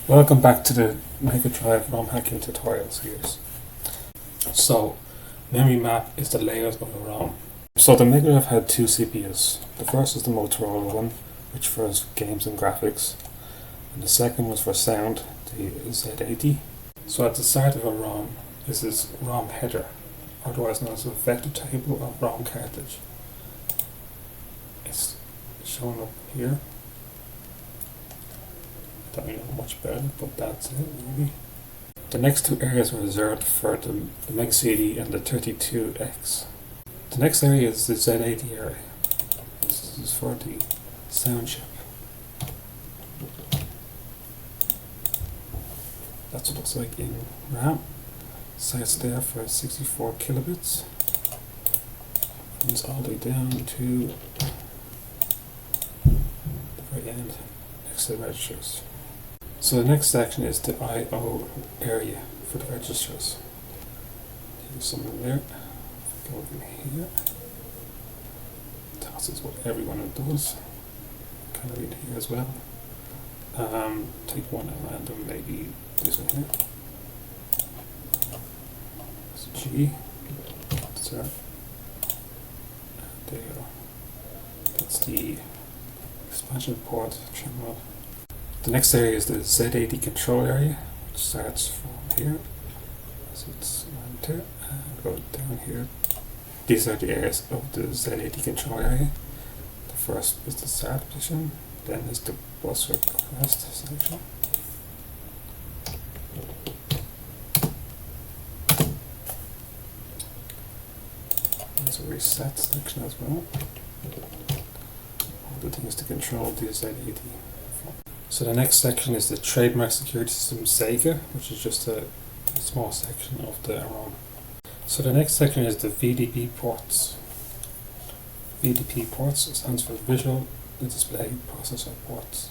Welcome back to the Mega Drive ROM hacking tutorial series. So, memory map is the layout of a ROM. So the Mega Drive had two CPUs. The first is the Motorola one, which for games and graphics, and the second was for sound, the Z80. So at the start of a ROM is this ROM header, otherwise known as a vector table of ROM cartridge. It's shown up here. Don't really know much about it, but that's it really. The next two areas were reserved for the Mega CD and the 32X. The next area is the Z80 area. This is for the sound chip. That's what it looks like in RAM. Size there for 64 kilobits. Comes all the way down to the very end next to the registers. So the next section is the I/O area for the registers. There's something there. Go over here. Tells us what every one of those. Kind of read here as well. Take one at random, maybe this one here. That's G. That's R. There you go. That's the expansion port terminal. The next area is the Z80 control area, which starts from here, so it's right there, and go down here. These are the areas of the Z80 control area. The first is the start position, then is the bus request section. There's a reset section as well. All the things to control the Z80. So the next section is the Trademark Security System Sega, which is just a small section of the ROM. So the next section is the VDP ports. VDP ports stands for Visual Display Processor Ports.